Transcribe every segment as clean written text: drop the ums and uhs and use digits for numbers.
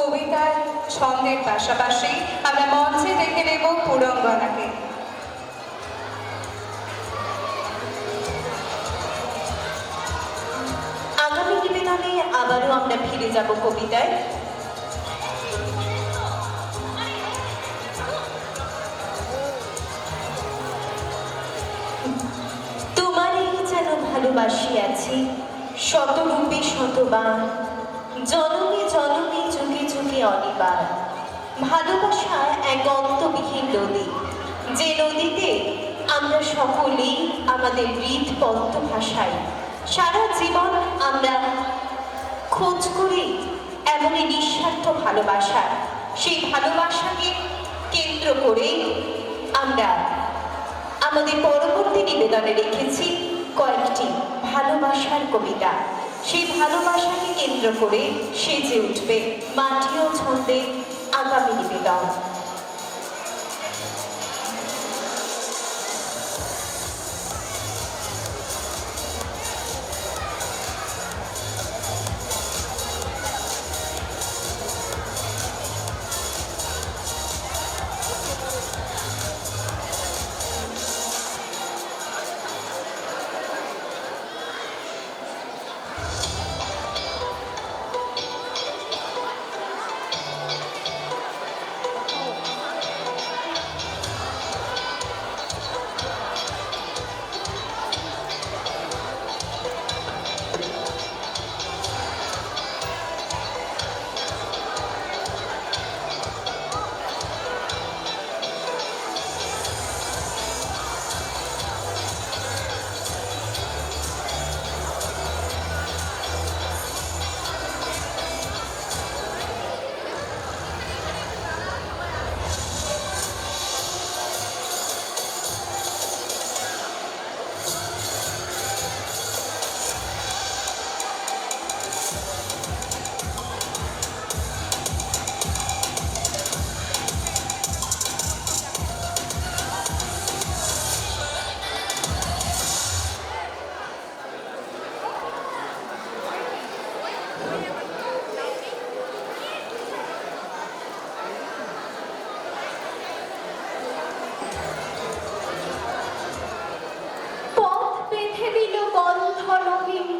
কবিতার ছন্দের পাশাপাশি আমরা মঞ্চে দেখে নেব পুরঙ্গনাকে। আগামী নিবেদনে আবারও আমরা ফিরে যাব কবিতায়। তোমারই যেন ভালোবাসি আছি শতরূপে শতবার, জনমে জনমে যুগে যুগে অনিবার। ভালোবাসা এক অন্তবিহীন নদী, যে নদীতে আমরা সকলেই আমাদের হৃদপদ্ম ভাষায় সারা জীবন আমরা খোঁজ করি এমনই নিঃস্বার্থ ভালোবাসা। সেই ভালোবাসাকে কেন্দ্র করে আমরা আমাদের পরবর্তী নিবেদনে রেখেছি কয়েকটি ভালোবাসার কবিতা। সেই ভালোবাসাকে কেন্দ্র করে সেজে উঠবে মাটি ও ছন্দে আগামী নিবেদন।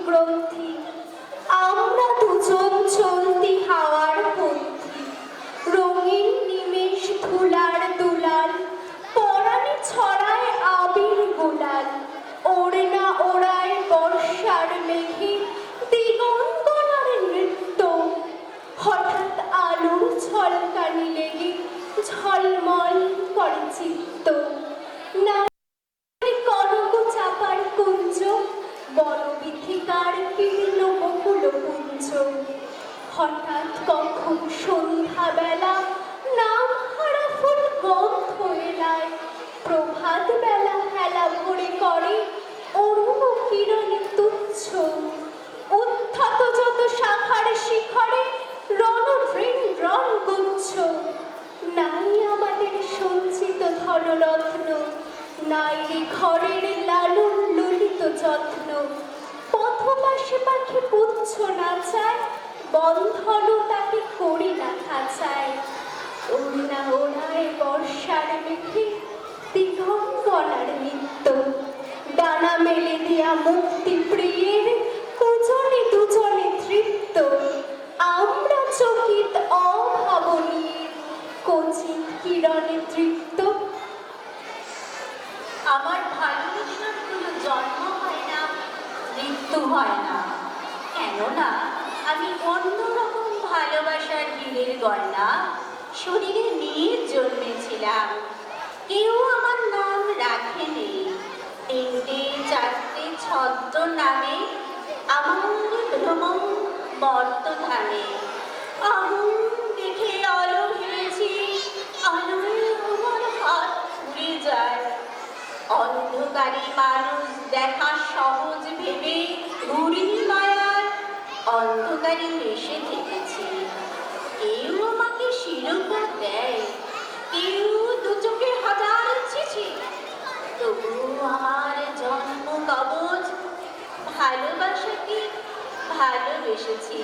গ্রন্থি আমরা দুজন চলতি হাওয়ার পন্থী, রঙিন নিমেষ ধুলার দুলাল, পরাণে ছড়ায় আবির গোলাল। ওড়না ওড়ায় বর্ষার মেঘে দিগন্তরার নৃত্য, হঠাৎ আলোর ঝলকানি লেগে ঝলমল করে চিত্ত। না চাপার কুঞ্জ, বনবিথিকার কীর্ণ বকুল পুঞ্জ। হঠাৎ কখন সন্ধ্যা বেলা নাম হারা ফুল গন্ধ এলায়, প্রভাত বেলা হেলা ভরে করে অরুণ কিরণে তুচ্ছ। উত্থত যত শাখার শিখরে রণভৃণ রণ গুচ্ছ। নাই আমাদের সঞ্চিত ধনরত্ন, নাই রে ঘরের লালন ললিত যত্ন। পথপাশে পাখি পুচ্ছ নাচায়, বন্ধন তাকে করি না খাঁচায়। ওড়না ওড়ায় বর্ষার মেঘে দিগঙ্গনার নৃত্য, ডানা মেলে দিয়া মুক্তি প্রিয়ের কুজনে দুজনে তৃপ্ত। আমরা চকিত অভাবনীর কচিত কিরণে তৃপ্ত। আমার ভালোবাসার কোনো জন্ম হয় না, মৃত্যু হয় না, কেননা আমি অন্যরকম ভালোবাসার হীরের গয়না শরীরে নিয়ে জন্মেছিলাম। কেউ আমার নাম রাখেনি, তিনটে চারটে ছদ্ম নামে আমার ভ্রমণ বর্তধানে। আগুন দেখে আলো হেরেছি, আলোয় আমার হাত পুড়ে যায়। অন্ধকারী মানুষ দেখা সহজ ভেবে ঘুরি মায়ার অন্ধকারী এসে থেকেছি। কেউ আমাকে শিরোপা দেয়, কেউ দু চোখে হাজার ছিছি, তবু আমার জন্ম কবচ ভালোবাসাকে ভালোবেসেছি।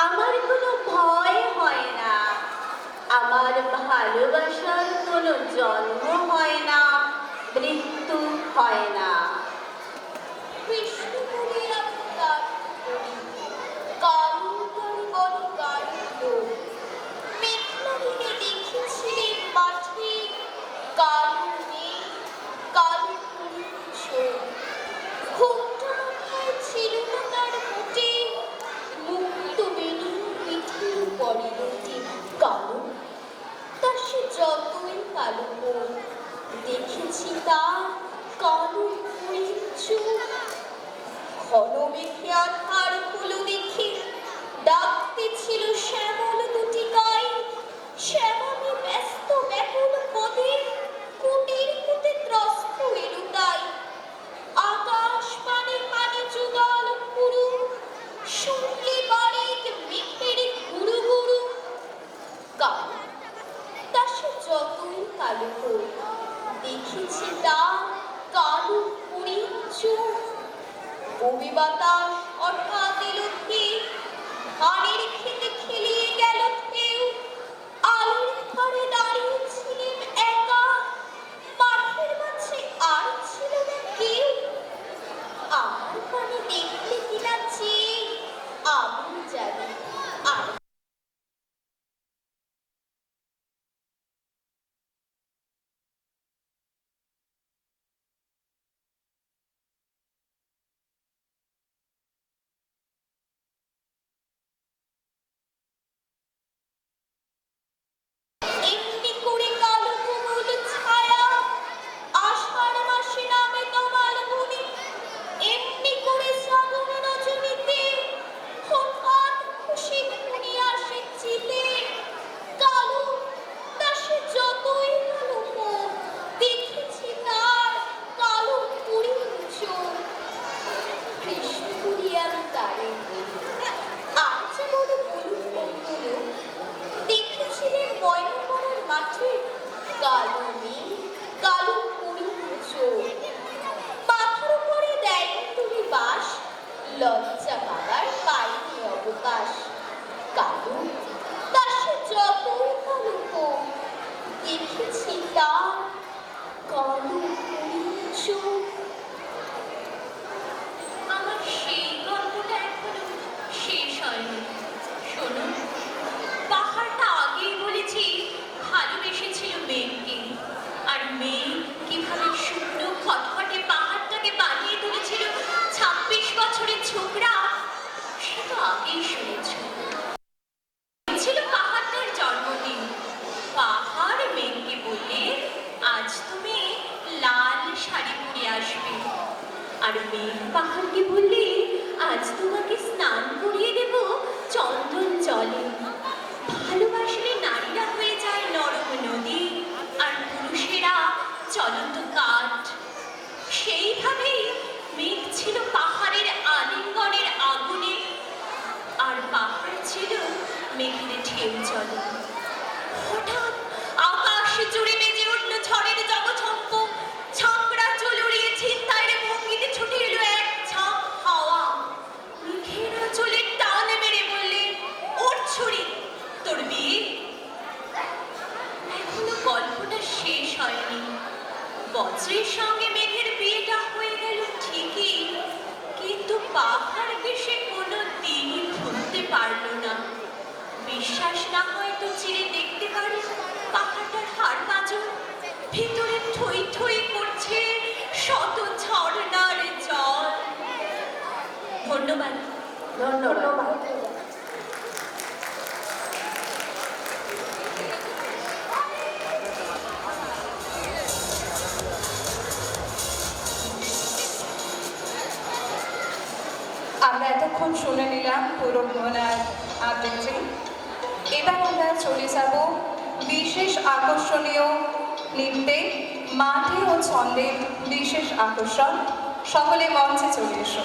আমার কোনো ভয় হয় জন্ম হয় না, মৃত্যু হয় না। বিষ্ণুপুরে আমি গান করি, কালুকারি বড় গাড়িল। মেঘলা দিনে দেখেছিলেন মাঠে কালো মেঘ, কালো কুঞ্চ। ঘোমটা মাথায় ছিল না তার মোটে, মুক্ত বেণী পিঠের পরিল কালো। তা সে যতই কালো হোক, দেখেছি তার কালো কুড়ির চোখ। ঘন মেঘে আধার হলো দেখে ডাকতে ছিল শ্যামল দুটি গাই। শ্যামলে ব্যস্ত ব্যাকুল পদে কুটির কুটে ত্রস্ত এলো তাই। আকাশ পানে পানে যুগল পুরু, শুনলে বারেক মেঘের গুরু গুরু। কালো, তা সে যতই কালো হোক, দেখেছি তার কালো কুড়ির চোখ। বমি বাতাস হঠাৎ এলো ধেয়ে, ধানের ক্ষেতে খেলিয়ে গেল ঢেউ। আলোর ধারে দাঁড়িয়েছিলেন একা, মাঠের মাঝে আর ছিল না কেউ। আমার পানে দেখলে কিনা চেয়ে আমি জানি, আর এমনি করে কালো কোমল ছায়া আষাঢ় মাসে নামে তমাল বনে। এমনি করে শ্রাবণ রজনীতে হঠাৎ খুশি ঘুরে আসে চিতে। কালো, তা সে যতই কালো হোক, দেখেছি তার কালো কুড়ির চোখ। কৃষ্ণপুরী আমি তারে আর যেমন বলুন বন্ধুলো, দেখেছিলেন ময়নাপাড়ার মাঠে কালো মেঘ, কালো কুড়ির চোখ। মাথার উপরে দেয় তুমি বাস, লজ্জা পাবার পাইনি অবকাশ। কালো, তা সে যতই কালো হোক, দেখেছি তার কালো কুড়ির চোখ। আমার সেই গল্পটা এখনো শেষ হয়নি। শোনো, পাহাড়টা আগেই বলেছি ভালোবেসেছিল মেঘকে, আর মেঘ কিভাবে শুকনো খটখটে পাহাড়টাকে বানিয়ে তুলেছিল 26 বছরের ছোকরা, সেটা আগেই শুনেছ। ছিল পাহাড়টার জন্মদিন। পাহাড় মেঘকে বললে, আজ তুমি লাল শাড়ি পরে আসবে। আর মেঘ পাহাড়কে বললে, আজ তোমাকে স্নান করিয়ে দেব চন্দন জলে। ভালোবাসলে নারীরা হয়ে যায় নরম নদী, আর পুরুষেরা চলন্ত কাঠ। সেইভাবেই মেঘ ছিল পাহাড়ের আলিঙ্গনের আগুনে, আর পাহাড় ছিল মেঘের ঢেউ জলে। হঠাৎ আকাশ জুড়ে বেজে উঠল ঝড়ের জগঝম্প। ঝাঁকড়া চুল উড়িয়ে ছিনতাইয়ের ভঙ্গিতে ছুটে এলো এক ঝাঁক হাওয়া। মেঘের চুলে টান মেরে বললে, ওর ছুরি, তোর বিয়ে। এখনো গল্পটা শেষ হয়নি। বজ্রের সঙ্গে মেঘের বিয়েটা হয়ে গেল ঠিকই, কিন্তু পাহাড়কে সে কোনো দিনই ভুলতে পারল না। বিশ্বাস না হয় তো চিরে দেখতে পারি পাহাড়টার হাড় পাঁজর। ভিতরে থই থই করছে শত ঝর্ণার জল। ধন্যবাদ। ধন্যবাদ। আমরা এতক্ষণ শুনে নিলাম পুরো ভুবনার আবৃত্তি। এবার আমরা চলে যাব বিশেষ আকর্ষণীয় নৃত্যে, মাঠে ও ছন্দের বিশেষ আকর্ষণ। সকলে মঞ্চে চলে এসো।